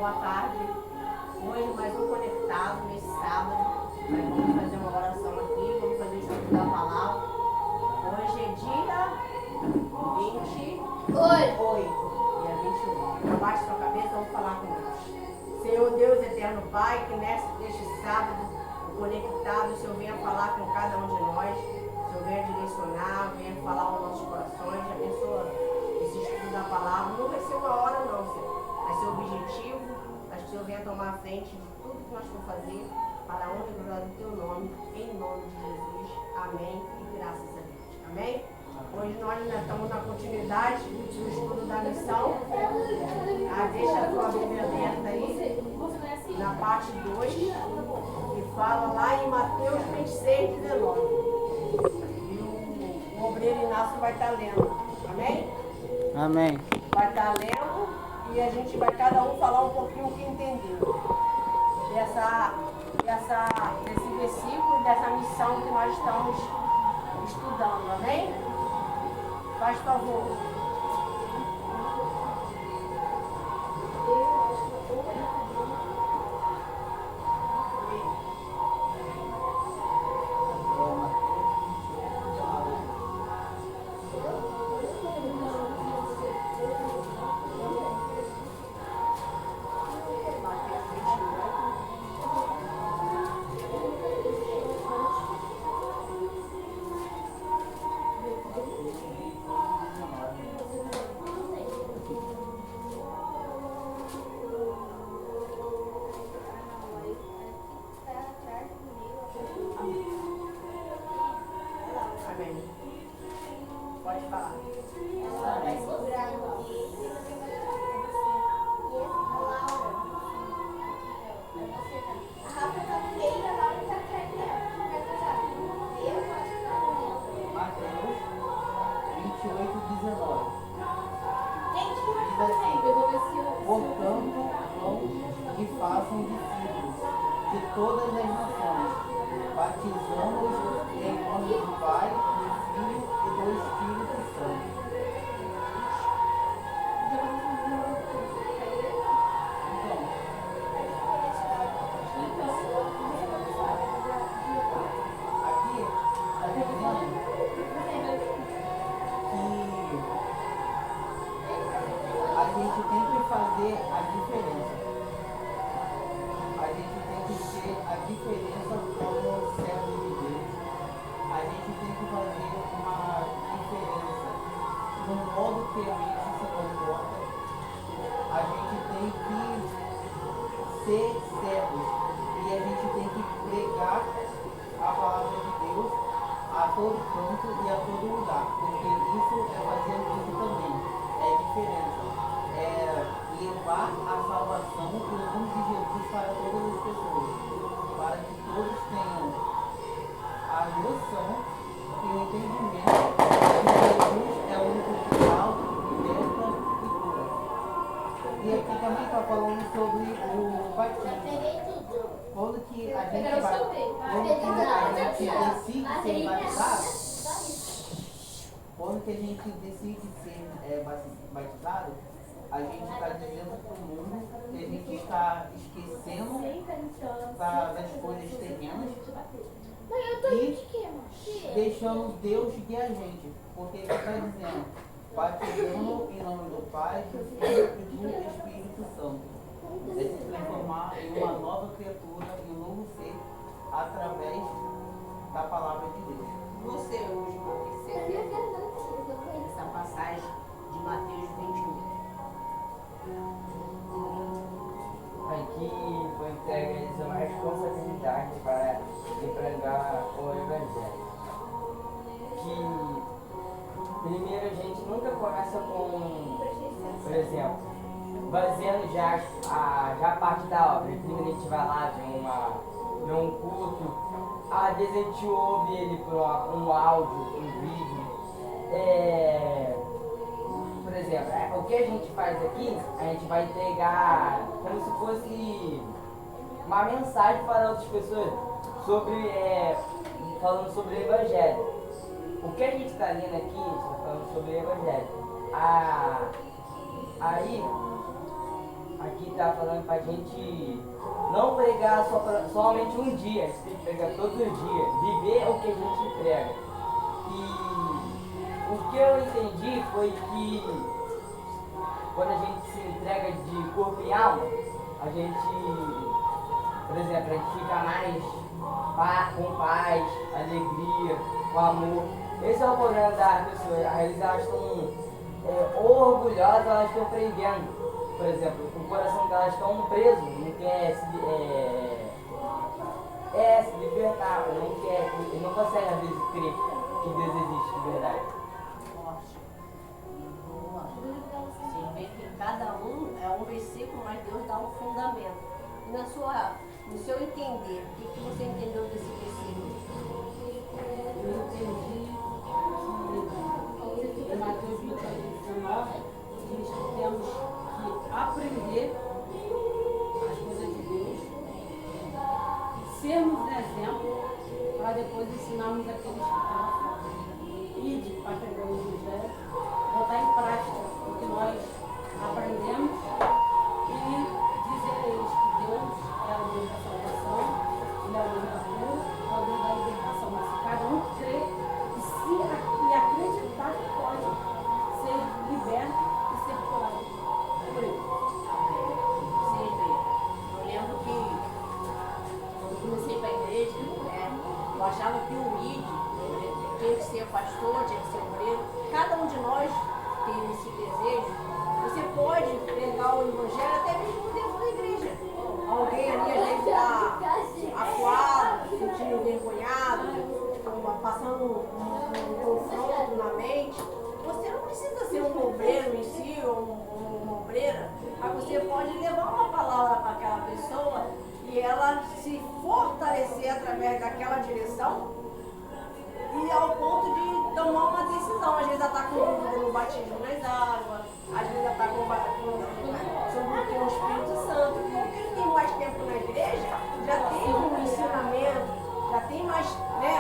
boa tarde. Hoje mais um conectado nesse sábado. Nós vamos fazer uma oração aqui, vamos fazer o estudo da palavra. Hoje é dia 28, dia 21. Abaixe sua cabeça, vamos falar com Deus. Senhor Deus, eterno Pai, que neste sábado, conectado, o Senhor venha falar com cada um de nós. O Senhor venha direcionar, venha falar aos nossos corações. Abençoa esse estudo da palavra. Não vai ser uma hora não, Senhor. Vai ser objetivo. Mas que o Senhor venha tomar a frente de tudo que nós vamos fazer para a honra e glória do Teu nome. Em nome de Jesus. Amém. E graças a Deus. Amém? Hoje nós ainda estamos na continuidade do estudo da missão. Deixa a sua Bíblia aberta aí, na parte 2, que fala lá em Mateus 26, 19. E o obreiro Inácio vai estar lendo. Amém? Amém. Vai estar lendo e a gente vai cada um falar um pouquinho o que entendeu desse versículo, dessa missão que nós estamos estudando. Amém? Faz favor. Pode falar. Mateus 28, 19. Portanto, vão e façam discípulos de todas as nações, batizando-os em nome do Pai, do Filho e do Espírito Santo. Aqui está dizendo que a gente tem que fazer a diferença. A gente tem que ser a diferença como servo de Deus. A gente tem que fazer uma diferença no modo que a gente se comporta. A gente tem que ser servos e a gente tem que pregar a palavra de Deus a todo canto e a todo lugar, porque isso é fazer isso também, é diferença, é levar a salvação do nome de Jesus para todas as pessoas, para que todos tenham a noção e o entendimento que Jesus é o único que salva, liberta e cura. E aqui também está falando sobre o batismo. Quando que a gente decide ser batizado, quando que a gente decide ser batizado, a gente está dizendo para o mundo que a gente está esquecendo das coisas terrenas e deixando Deus guiar a gente. Porque ele está dizendo, batizando em nome do Pai, do Filho e do Espírito Santo. É se transformar em uma nova criatura, em um novo ser, através da palavra de Deus. Você hoje, o que você vê nessa passagem de Mateus 21? Aqui foi entregue a eles uma responsabilidade para pregar o Evangelho. Que primeiro a gente nunca começa com, por exemplo, baseando já a parte da obra. Primeiro a gente vai lá de um culto, às vezes a gente ouve ele por um áudio, um vídeo. Por exemplo, o que a gente faz aqui, a gente vai entregar como se fosse uma mensagem para outras pessoas falando sobre o Evangelho. O que a gente está lendo aqui, a gente está falando sobre o Evangelho. Aí, aqui está falando pra gente não pregar somente um dia, a gente tem que pregar todos os dias, viver o que a gente prega. E o que eu entendi foi que quando a gente se entrega de corpo e alma, a gente, por exemplo, a gente fica mais com paz, alegria, com amor. Esse é o problema das pessoas. Às vezes elas estão orgulhosas, elas estão prendendo. Por exemplo, o coração delas estão preso, não quer se libertar, não consegue às vezes crer que Deus existe de verdade. Forte. Boa. Você vê que cada um é um versículo, mas Deus dá um fundamento. E no seu entender, o que você entendeu desse versículo? Eu entendi que em Mateus 28:19 diz que temos que aprender as coisas de Deus e sermos um exemplo para depois ensinarmos aqueles que estão fora. Ide para pregar o Evangelho, botar em prática o que nós aprendemos e dizer a eles que Deus é o Deus da salvação, Ele é o Deus da cura, é o Deus da libertação. Mas se cada um crer e acreditar que pode ser liberto e ser curado por Ele. Vocês veem. Eu lembro que quando eu comecei para a igreja, eu achava que o ID tinha que ser pastor, tinha que ser obreiro. Cada um de nós tem esse desejo. Você pode pregar o evangelho até mesmo dentro da igreja. Alguém ali às vezes está acuado, se sentindo envergonhado, passando um confronto na mente. Você não precisa ser um obreiro em si ou uma obreira, mas você pode levar uma palavra para aquela pessoa e ela se fortalecer através daquela direção e ao ponto de tomar uma decisão. Às vezes ela está com dúvida no batismo nas águas, às vezes ela está sobre o que é o Espírito Santo. E quem tem mais tempo na igreja já tem um ensinamento, já tem mais, né?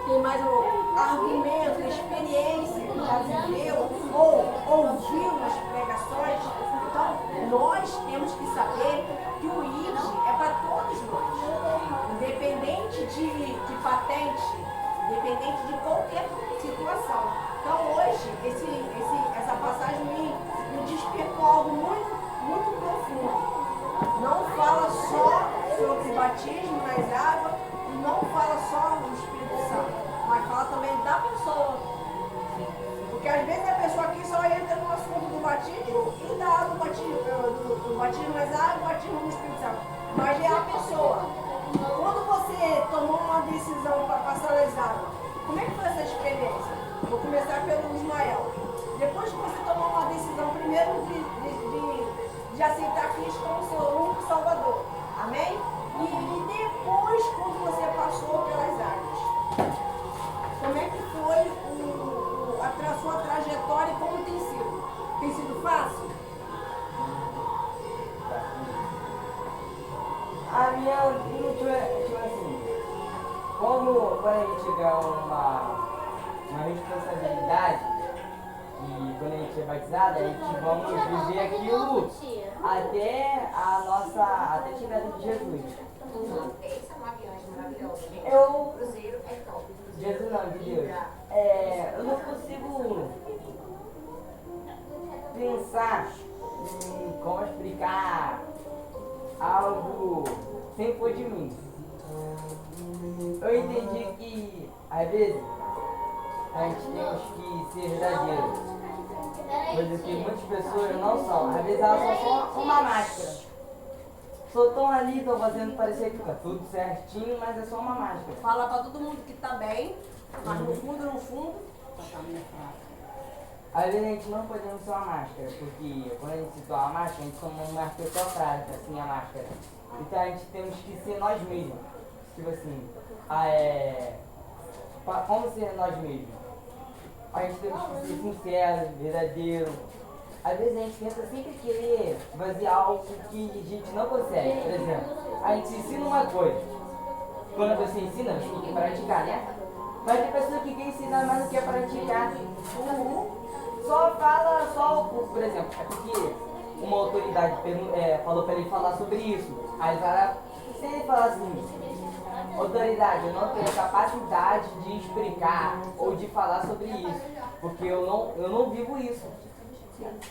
Tem mais um argumento, experiência, já viveu ou ouviu nas pregações. Então, nós temos que saber que o ID é para todos nós, independente de patente, independente de qualquer situação. Então, hoje, essa passagem me despertou algo muito profundo. Não fala só sobre batismo nas águas, não fala só no Espírito Santo, mas fala também da pessoa. Porque às vezes a pessoa aqui só entra no assunto do batismo e da água, do batismo nas águas, batismo no Espírito Santo. Mas é a pessoa. Quando você tomou uma decisão para passar nas águas, como é que foi essa experiência? Vou começar pelo Ismael. Depois que você tomou uma decisão, primeiro de aceitar Cristo como seu único Salvador. Amém? E depois, quando você passou pelas águas, como é que foi a sua trajetória e como tem sido? Tem sido fácil? A minha luta é tipo assim, como quando a gente ganha uma responsabilidade e quando a gente é batizado, a gente vamos viver aquilo até a chegada de Jesus. Jesus não, de Deus. Eu não consigo pensar em como explicar algo sem for de mim. Eu entendi que às vezes a gente temos que ser verdadeiros, coisa que muitas pessoas não são. Às vezes elas são só uma máscara. Só estão ali, estão fazendo parecer que fica tudo certinho, mas é só uma máscara. Fala para todo mundo que tá bem, mas no fundo, tá meio fraco. Às vezes a gente não podemos ser uma máscara, porque quando a gente se torna uma máscara, a gente toma uma pessoa frágil, assim, a máscara. Então a gente temos que ser nós mesmos. Tipo assim, como ser nós mesmos? A gente temos que ser sincero, verdadeiro. Às vezes a gente tenta sempre querer fazer algo que a gente não consegue. Por exemplo, a gente ensina uma coisa. Quando você ensina, você tem que praticar, né? Mas tem pessoa que quer ensinar, mas não quer praticar. Só fala, por exemplo, é porque uma autoridade falou para ele falar sobre isso. Aí ele vai lá, se ele falar assim, autoridade, eu não tenho capacidade de explicar ou de falar sobre isso, porque eu não vivo isso.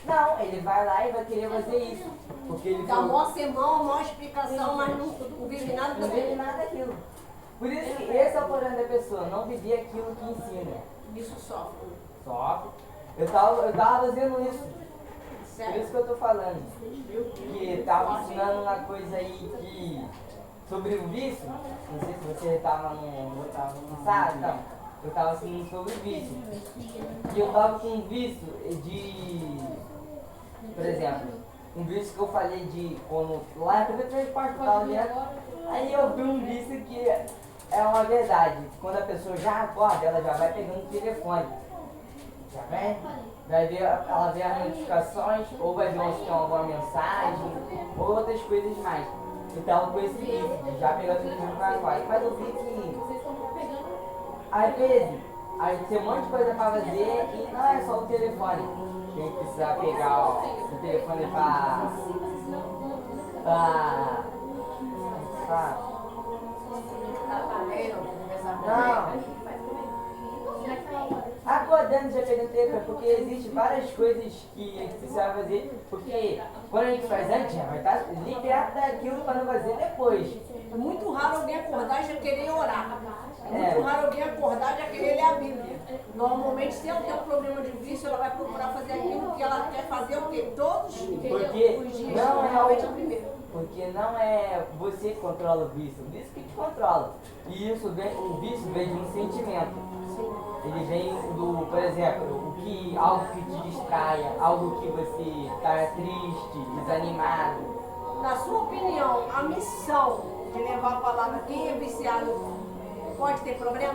Não, ele vai lá e vai querer fazer isso. Porque ele Dá mó sermão, mó explicação, mas não vive nada não vive nada daquilo. Por isso que esse é o problema da pessoa, não viver aquilo que ensina. Isso sofre. Sofre. Eu tava fazendo isso. Por Sério? isso que eu tô falando. Que tava ensinando uma coisa aí que. Sobre o vício. Não sei se você tava no. Sabe? Não. Eu tava ensinando sobre o vício. E eu tava com um vício de. Por exemplo, um vício que eu falei de quando. Lá eu também particular, né? Aí eu vi um vício que é uma verdade. Quando a pessoa já acorda, ela já vai pegando o telefone. Já vai ver, ela vê as notificações, ou vai ver se tem alguma mensagem, ou outras coisas mais. Então, com esse vício, já pegando o telefone para agora. Mas eu vi que, às vezes, tem um monte de coisa para fazer e não é só o telefone. Tem que precisar pegar o telefone para não. Acordando já pegando tempo, porque existem várias coisas que a gente precisa fazer, porque quando a gente faz antes, já vai estar liberto daquilo para não fazer depois. É muito raro alguém acordar e já querer orar. É muito É. raro alguém acordar e já querer ler a Bíblia. Normalmente, se ela tem um problema de vício, ela vai procurar fazer aquilo que ela quer fazer o quê? Todos Porque os dias. não é Normalmente é o primeiro. Porque não é você que controla o vício que te controla. E isso o vício vem de um sentimento. Ele vem do, por exemplo, algo que te distraia, algo que você está triste, desanimado. Na sua opinião, a missão de levar a palavra quem é viciado pode ter problema?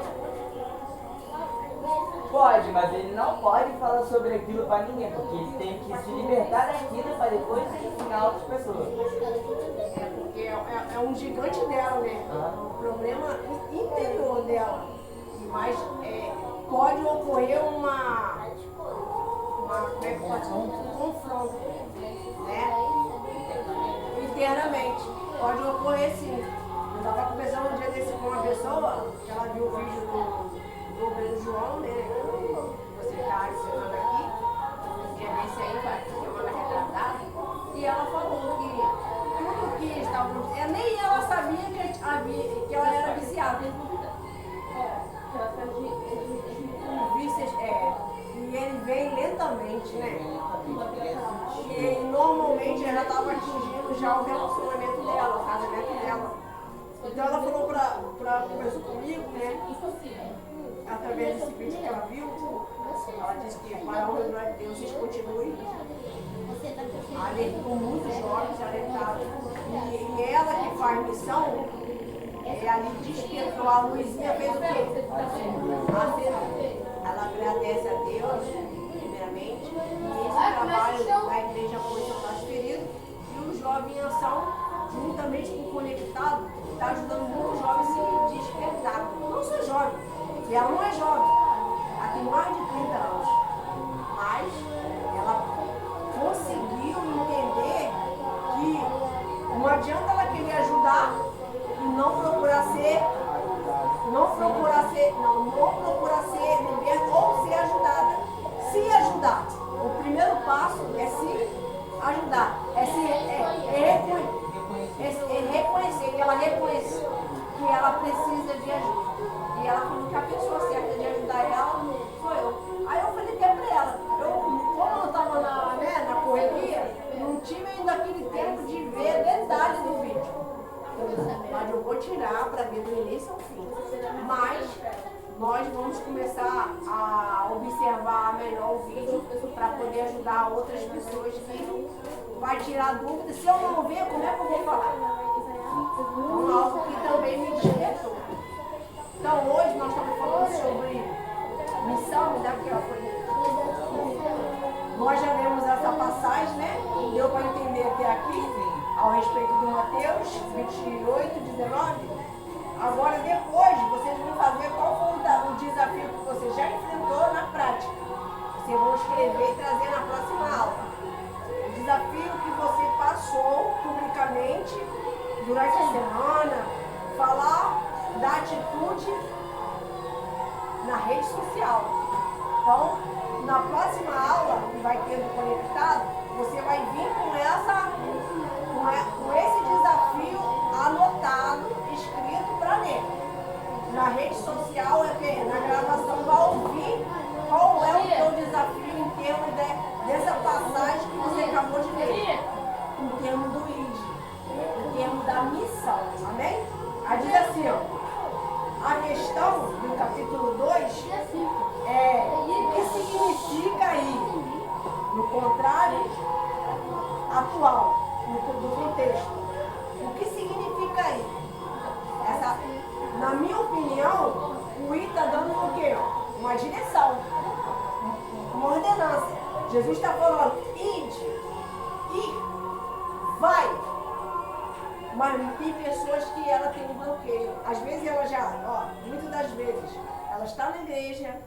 Pode, mas ele não pode falar sobre aquilo para ninguém, porque ele tem que se libertar daquilo para depois ensinar outras pessoas. É porque é um gigante dela, né? Um problema interior dela. Mas pode ocorrer como é que pode ser? Um confronto, né? Internamente. Pode ocorrer sim. Eu estava conversando um dia desse com uma pessoa, que ela viu o vídeo do Breno João, né? Você está ensinando aqui. Um dia desse aí, vai semana retratada. E ela falou que tudo que estava. Nem ela sabia que ela era viciada. O vício e ele vem lentamente, né? E normalmente ela estava atingindo já o relacionamento dela, o casamento dela. Então ela falou conversou comigo, né? Através desse vídeo que ela viu, ela disse que para a honra de Deus vocês continuem com muitos jovens alertados. E ela que faz missão, ali despertou a luzinha, fez o quê? Acendeu. Ela agradece a Deus, primeiramente, e esse trabalho da igreja foi transferido, e o Jovem em Ação, juntamente com o Conectado, está ajudando muitos jovens a se despertar. Não sou jovem, e ela não é jovem, ela tem mais de 30 anos, mas ela conseguiu entender que não adianta ela querer ajudar e não procurar ser liberta ou ser ajudada. Se ajudar, o primeiro passo é se ajudar, reconhecer que ela reconhece que ela precisa de ajuda. E ela falou que a pessoa certa de ajudar ela sou eu. Aí eu falei até pra ela, como eu estava na correria, não tive ainda aquele tempo de ver detalhes do vídeo. Mas eu vou tirar para ver do início ao fim. Mas nós vamos começar a observar melhor o vídeo para poder ajudar outras pessoas que vai tirar dúvidas. Se eu não ver, como é que eu vou falar? Então, algo que também me despertou. Então hoje nós estamos falando sobre missão, né? Nós já lemos essa passagem, né? Deu para entender até aqui, ao respeito do Mateus 28, 19. Agora, depois, vocês vão fazer qual foi o desafio que você já enfrentou na prática. Vocês vão escrever e trazer na próxima aula. O desafio que começou publicamente, durante a semana, falar da atitude na rede social. Então, na próxima aula que vai ter do Conectado, você vai vir com esse desafio anotado, escrito para ler. Na rede social, na gravação, vai ouvir qual é o teu desafio em termos dessa passagem que você acabou de ler. Em termos do ID, em termos da missão. Amém? Aí diz assim, ó, a questão do capítulo 2 é o que significa ir no contrário atual, do contexto. O que significa ir? Na minha opinião, o ir está dando o quê? Uma direção, uma ordenança. Jesus está falando, ide, ir, vai. Mas tem pessoas que ela tem um bloqueio. Às vezes ela muitas das vezes, ela está na igreja,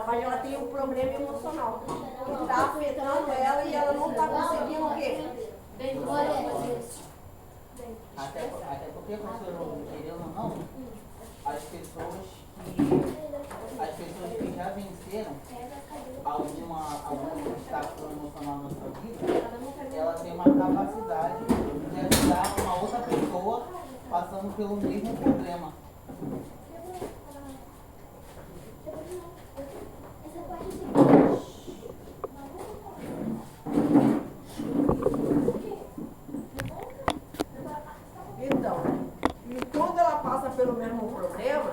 mas ela tem um problema emocional que está afetando ela e ela não está conseguindo o quê? Até porque, professor, querendo ou não, as pessoas que já venceram algum obstáculo emocional na sua vida, ela tem uma capacidade de ajudar uma outra pessoa passando pelo mesmo problema. Então, e quando ela passa pelo mesmo problema,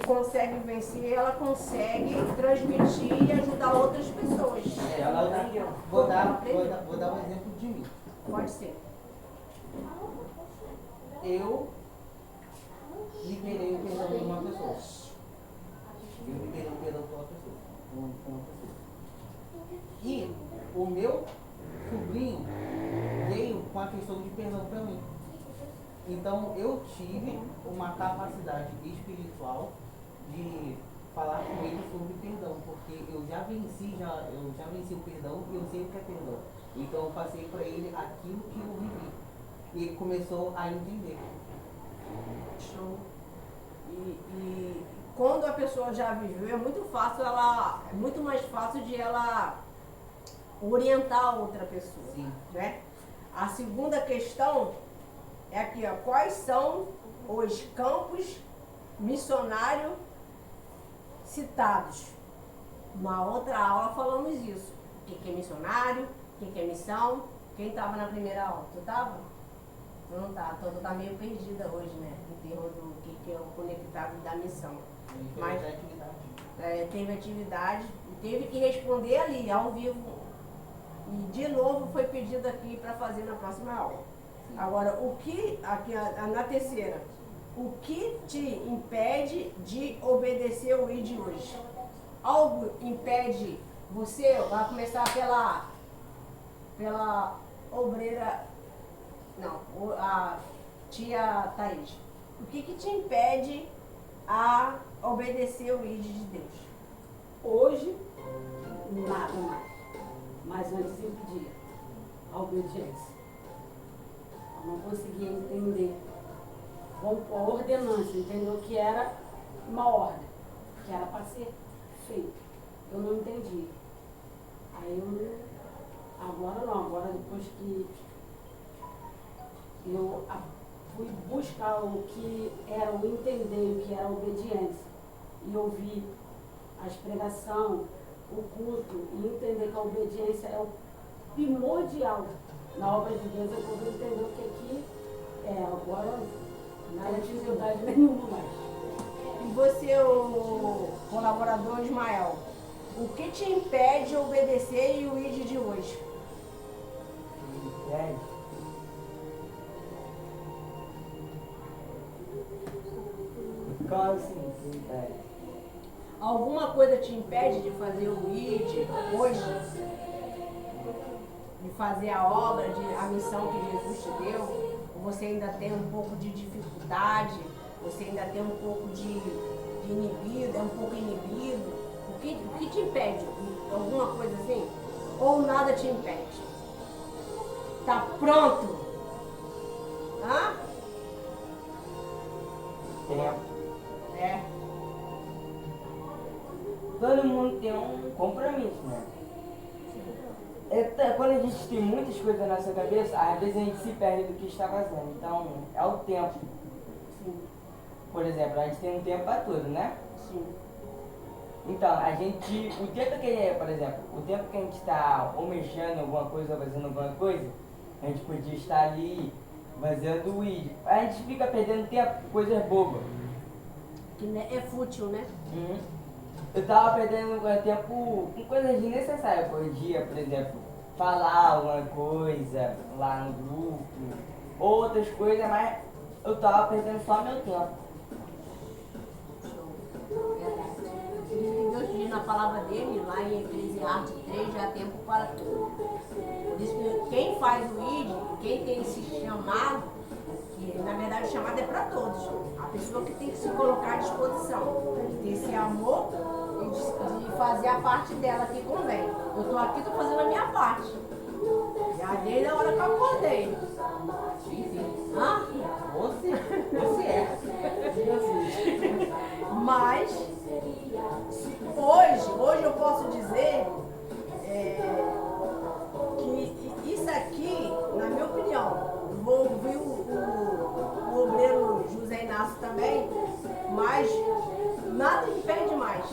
consegue vencer, ela consegue transmitir e ajudar outras pessoas. Vou dar um exemplo de mim. Pode ser. Eu liberei o perdão de uma pessoa. Eu liberei o perdão de uma pessoa. E o meu sobrinho veio com a questão de perdão para mim. Então eu tive uma capacidade espiritual de falar com ele sobre perdão, porque eu já venci o perdão e eu sei o que é perdão. Então eu passei para ele aquilo que eu vivi. E ele começou a entender. Show. E quando a pessoa já viveu, é muito mais fácil de ela orientar a outra pessoa. Sim. Né? A segunda questão é aqui, ó, quais são os campos missionários citados? Uma outra aula falamos isso. O que é missionário, o que é missão. Quem estava na primeira aula? Tu estava? Tu não tá, tu tá meio perdida hoje, né? Em termos do que é o conectado da missão. Mas teve atividade e teve que responder ali, ao vivo. E de novo foi pedido aqui para fazer na próxima aula. Agora, na terceira, o que te impede de obedecer o ID hoje? Algo impede você? Vai começar pela obreira, não, a tia Thaís. O que te impede a obedecer o ID de Deus? Hoje, nada mais. Mas antes impedia a obediência. Eu não conseguia entender. Vamos pôr a ordenança, entendeu? Que era uma ordem, que era para ser feito. Eu não entendia. Aí agora depois que eu fui buscar o que era o entender, o que era a obediência, e ouvir as pregações, o culto, e entender que a obediência é o primordial na obra de Deus, eu pude entender o que aqui é. Agora não tem dificuldade nenhuma mais. E você, o colaborador Ismael, o que te impede de obedecer e o ID de hoje? Impede? Como assim, que impede? Alguma coisa te impede de fazer o ID hoje? De fazer a obra, a missão que Jesus te deu? Ou você ainda tem um pouco de dificuldade? Você ainda tem um pouco de inibido, é um pouco inibido? O que te impede? Alguma coisa assim? Ou nada te impede? Tá pronto? Hã? Tempo. É. Todo mundo tem um compromisso, né? Quando a gente tem muitas coisas na nossa cabeça, às vezes a gente se perde do que está fazendo. Então, é o tempo. Sim. Por exemplo, a gente tem um tempo para tudo, né? Sim. Então, o tempo que, por exemplo, o tempo que a gente está ou mexendo em alguma coisa ou fazendo alguma coisa, a gente podia estar ali fazendo o ID. A gente fica perdendo tempo com coisas bobas. Que é fútil, né? Uhum. Eu tava perdendo tempo com coisas desnecessárias. Eu podia, por exemplo, falar alguma coisa lá no grupo, outras coisas, mas eu tava perdendo só meu tempo. Verdade. Por isso que Deus diz na palavra dele, lá em Eclesiastes 3, já há tempo para tudo. Por isso que quem faz o ID, quem tem esse chamado, que na verdade o chamado é para todos. A pessoa que tem que se colocar à disposição, ter esse amor e de fazer a parte dela que convém. Eu estou aqui, estou fazendo a minha parte. Já desde a hora que eu acordei. Hã? Você é. Mas hoje eu posso dizer que isso aqui, na minha opinião, vou ouvir o obreiro José Inácio também, mas nada impede mais.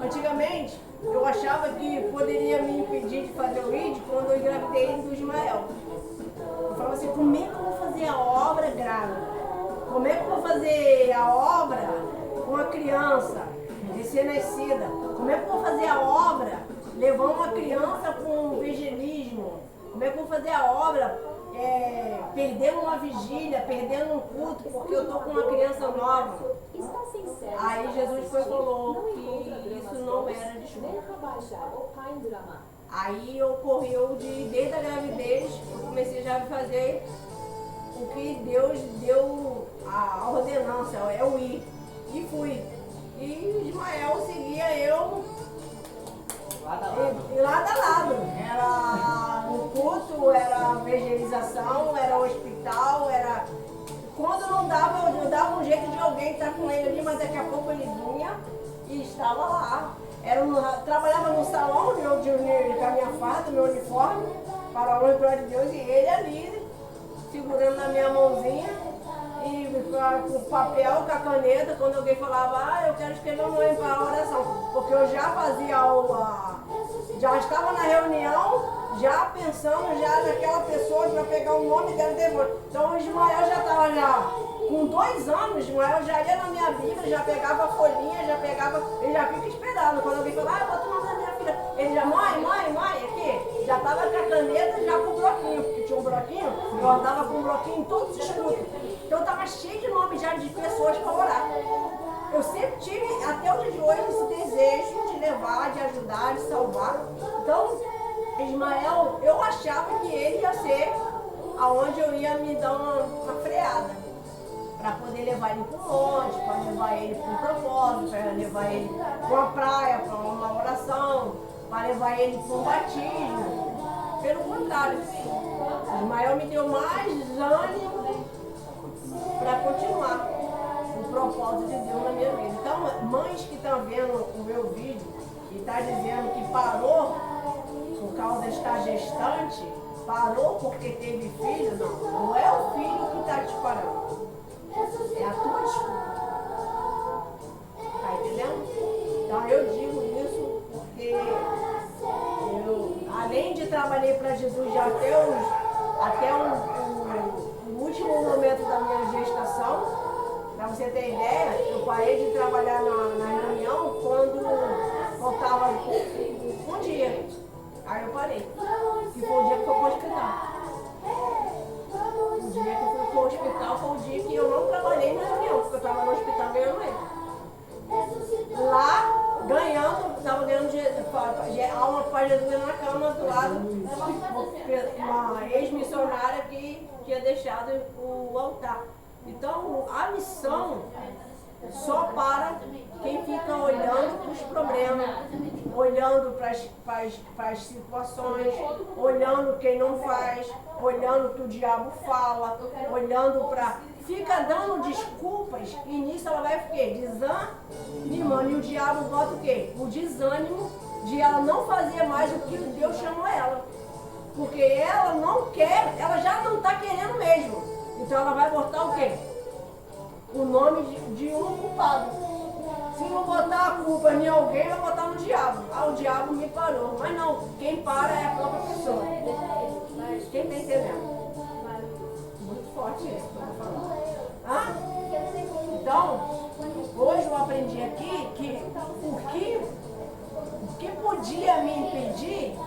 Antigamente, eu achava que poderia me impedir de fazer o ID quando eu engravidei do Ismael. Eu falava assim, como é que eu vou fazer a obra grávida? Como é que eu vou fazer a obra com uma criança recém-nascida? Como é que eu vou fazer a obra levando uma criança com veganismo? Como é que eu vou fazer a obra perdendo uma vigília, perdendo um culto, porque eu estou com uma criança nova? Aí Jesus foi e falou que isso não era desculpa. Aí ocorreu desde a gravidez, eu comecei já a fazer o que Deus deu a ordenança, é o ir. E fui. E Ismael seguia eu lado a lado. Era no culto, era evangelização, era hospital, era. Quando não dava, eu dava um jeito de alguém estar com ele ali, mas daqui a pouco ele vinha e estava lá. Trabalhava no salão, com a minha farda, meu uniforme, para a honra e glória de Deus, e ele ali, segurando na minha mãozinha, e com o papel, com a caneta, quando alguém falava, eu quero escrever um nome para a oração, porque eu já fazia já estava na reunião, já pensando naquela pessoa para pegar o nome dela depois. Então o Ismael já estava com 2 anos, Ismael já ia na minha Bíblia, já pegava a folhinha, ele já fica esperando. Quando alguém fala, bota o nome da minha filha, ele já, mãe, aqui, já estava com a caneta, já com o bloquinho, porque tinha um bloquinho, eu andava com um bloquinho em todos os cultos. Então estava cheio de nomes já de pessoas para orar. Eu sempre tive, até o dia de hoje, esse desejo de levar, de ajudar, de salvar. Então, Ismael, eu achava que ele ia ser aonde eu ia me dar uma freada. Para poder levar ele para um monte, para levar ele para um propósito, para levar ele para uma praia, para uma oração, para levar ele para um batismo. Pelo contrário, Ismael me deu mais ânimo para continuar o propósito de Deus na minha vida. Então, mães que estão vendo o meu vídeo e estão dizendo que parou por causa de estar gestante, parou porque teve filho, não é o filho que está te parando. É a tua desculpa. Tá entendendo? Então eu digo isso porque eu, além de trabalhar para Jesus já até o último momento da minha gestação, para você ter ideia, eu parei de trabalhar na reunião quando faltava um dia. Aí eu parei. Que foi o dia que eu fui para o hospital. O dia que eu fui para o hospital foi o dia que eu não trabalhei na reunião, porque eu estava no hospital ganhando ele. Lá, estava ganhando alma para Jesus na cama do lado, uma ex-missionária que tinha deixado o altar. Então, a missão só para quem fica olhando para os problemas, olhando para as situações, olhando quem não faz, olhando o que o diabo fala, olhando para... Fica dando desculpas e nisso ela vai o quê? Desanimando. E o diabo bota o quê? O desânimo de ela não fazer mais o que Deus chamou ela. Porque ela não quer, ela já não está querendo mesmo. Então ela vai botar o quê? O nome de um culpado. Se não botar a culpa em alguém, vai botar no diabo. Ah, o diabo me parou. Mas não, quem para é a própria pessoa. Quem está entendendo? Muito forte isso que eu estou falando. Ah? Então, hoje eu aprendi aqui que o que podia me impedir,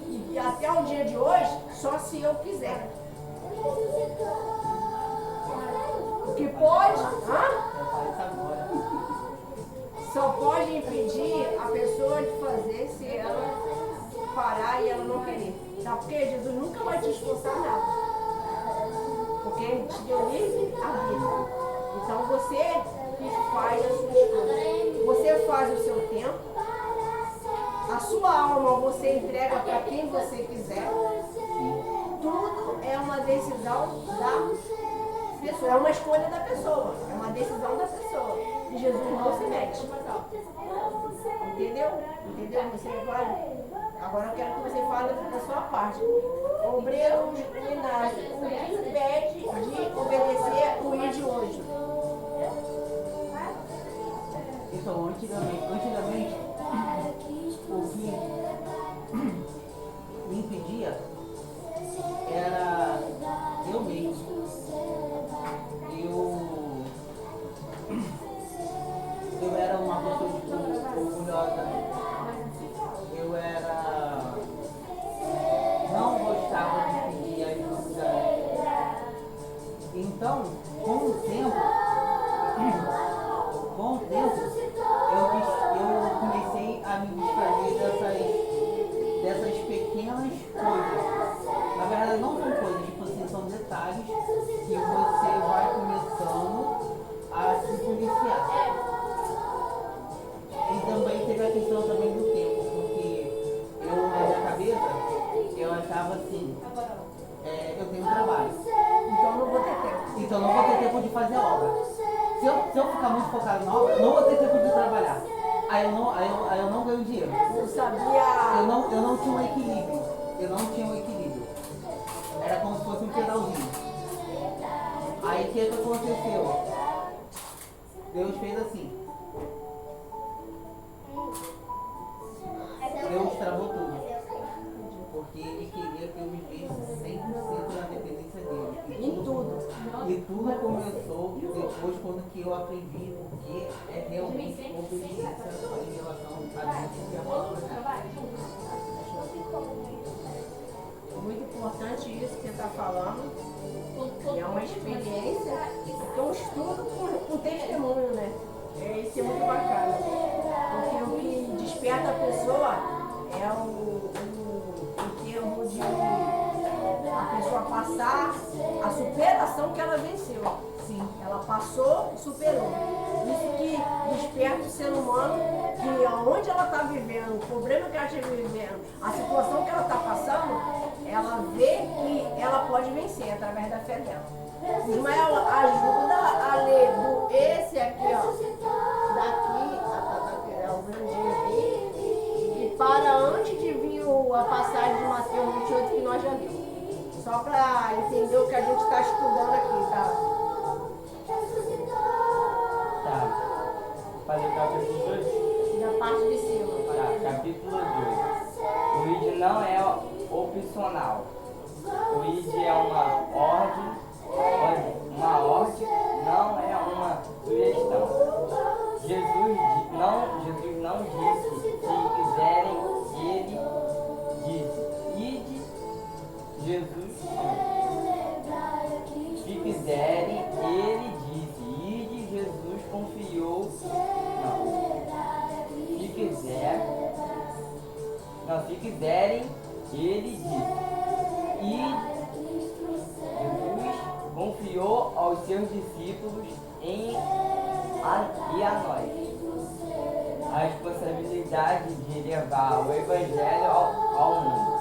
e até o dia de hoje, só se eu quiser. O que pode, só pode impedir a pessoa de fazer se ela parar e ela não querer. Sabe por quê? Jesus nunca vai te esforçar nada. Porque ele te deu livre arbítrio. Então você que faz as suas coisas. Você faz o seu tempo. A sua alma você entrega para quem você quiser. Tudo é uma decisão da pessoa. É uma escolha da pessoa. É uma decisão da pessoa. E Jesus não se mete. Entendeu? Entendeu? Você vai... Agora eu quero que você fale da sua parte. Obreiro Inácio, o que impede de obedecer o ID hoje? Então, antigamente o que me impedia era eu mesmo. Eu era uma pessoa orgulhosa. Eu era... não gostava de pedir ajuda. Então, com o tempo, eu comecei a me distrair dessas pequenas coisas. Na verdade, não são coisas, tipo assim, são detalhes que você vai começando a se policiar. E também teve a questão também do tempo, porque eu, na minha cabeça, eu achava assim, eu tenho trabalho, Então não vou ter tempo. então não vou ter tempo de fazer obra. Se eu ficar muito focado na obra, não vou ter tempo de trabalhar. Aí eu não ganho dinheiro. Não sabia. Eu não tinha um equilíbrio. Era como se fosse um pedalzinho. Aí o que aconteceu? Deus fez assim. Deus travou tudo. Porque ele queria que eu vivesse 100% na dependência dele. Em tudo. E tudo começou depois quando que eu aprendi o que é realmente obediência em relação a Deus e a palavra. Muito importante isso que você está falando. E é uma experiência, é um estudo com testemunho, né? Isso é muito bacana. Porque o que desperta a pessoa é o termo de a pessoa passar a superação que ela venceu. Sim, ela passou e superou. Isso que desperta o ser humano, que aonde ela está vivendo, o problema que ela está vivendo, a situação que ela está passando, ela vê que ela pode vencer através da fé dela. Ismael, ajuda a ler esse aqui, ó, daqui, é o grandinho aqui, e para antes de vir a passagem de Mateus 28 que nós já lemos. Só para entender o que a gente está estudando aqui, tá? Tá. Fazer o capítulo 2? Da parte de cima. Tá, capítulo 2. O ID não é opcional. O ID é uma ordem, não é uma sugestão. Jesus não disse, se quiserem, ele disse. Ide, Jesus. Se quiserem, ele disse. Ide, Jesus confiou. Se quiserem, ele disse. E Jesus confiou aos seus discípulos em e a nós a responsabilidade de levar o Evangelho ao mundo.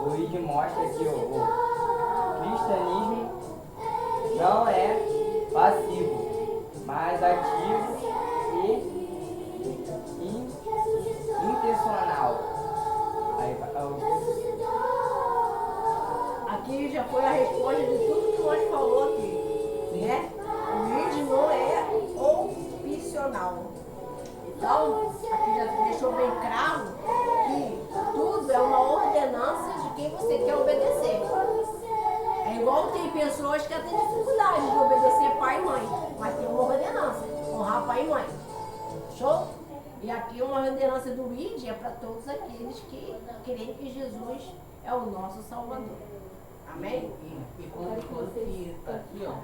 O ID mostra que o cristianismo não é passivo, mas ativo e intencional. Aqui já foi a resposta de tudo que nós falou aqui, né? O ID não é opcional. Então, aqui já deixou bem claro que tudo é uma ordenança de quem você quer obedecer. É igual tem pessoas que têm dificuldade de obedecer pai e mãe, mas tem uma ordenança, honrar pai e mãe. Show? E aqui uma ordenança do ID é para todos aqueles que creem que Jesus é o nosso Salvador. Amém? E quando que está aqui, ó,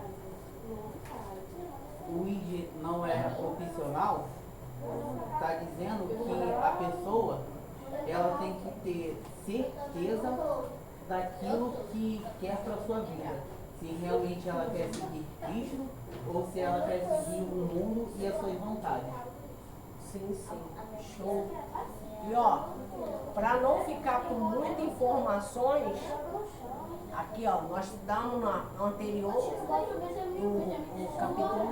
o ID não é opcional, está dizendo que a pessoa ela tem que ter certeza daquilo que quer para a sua vida. Se realmente ela quer seguir Cristo ou se ela quer seguir o mundo e as suas vontades. Sim, sim. Show. E ó, para não ficar com muitas informações, aqui ó, nós estudamos no anterior, no capítulo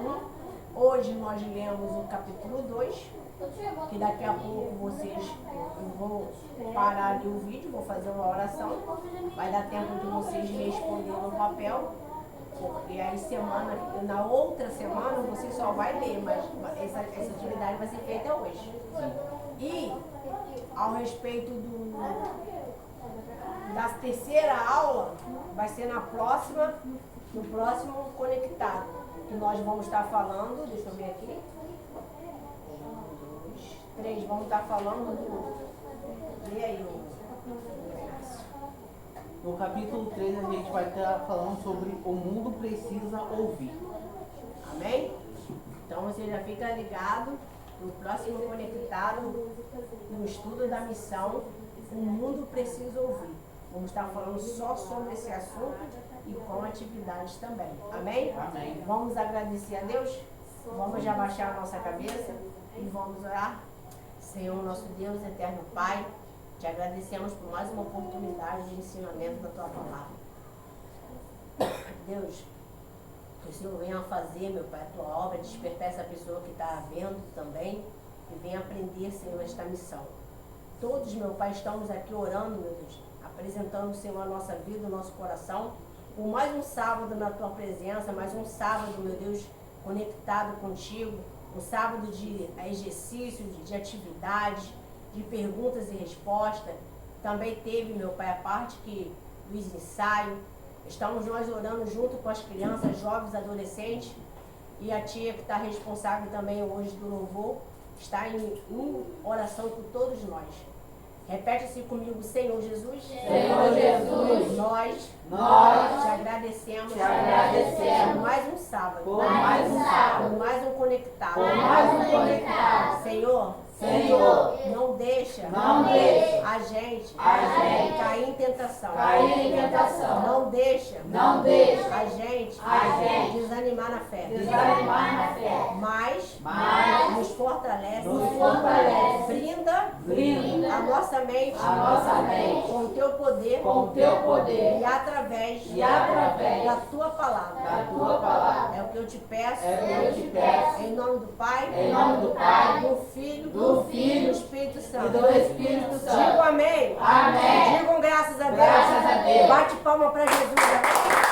1. Hoje nós lemos o capítulo 2, que daqui a pouco eu vou parar ali o vídeo, vou fazer uma oração. Vai dar tempo de vocês responderem no papel. Porque aí na outra semana você só vai ler, mas essa atividade vai ser feita hoje. E ao respeito da terceira aula, vai ser no próximo conectado, que nós vamos estar falando, deixa eu ver aqui. 1, 2, 3, vamos estar falando do. E aí, No capítulo 3 a gente vai estar falando sobre o mundo precisa ouvir. Amém? Então você já fica ligado no próximo conectado, no estudo da missão, o mundo precisa ouvir. Vamos estar falando só sobre esse assunto e com atividades também. Amém? Amém. Vamos agradecer a Deus? Vamos já baixar a nossa cabeça e vamos orar. Senhor, nosso Deus, eterno Pai, te agradecemos por mais uma oportunidade de ensinamento da tua palavra. Deus, que o Senhor venha fazer, meu Pai, a tua obra, despertar essa pessoa que está vendo também e venha aprender, Senhor, esta missão. Todos, meu Pai, estamos aqui orando, meu Deus, apresentando, Senhor, a nossa vida, o nosso coração, por mais um sábado na tua presença, mais um sábado, meu Deus, conectado contigo, um sábado de exercício, de atividades, de perguntas e respostas. Também teve, meu Pai, a parte dos ensaios. Estamos nós orando junto com as crianças, jovens, adolescentes. E a tia que está responsável também hoje do louvor, está em oração por todos nós. Repete-se comigo, Senhor Jesus. Senhor Jesus, Nós te agradecemos por mais um sábado. Por mais um conectado. Senhor, não deixa a gente cair em tentação. Não deixa a gente desanimar na fé. Mas nos fortalece. Brinda a nossa mente com o teu poder e através da tua palavra. É o que eu te peço, em nome do Pai, do Filho, do Espírito Santo. Digo amém. Digam graças a Deus. Bate palma para Jesus.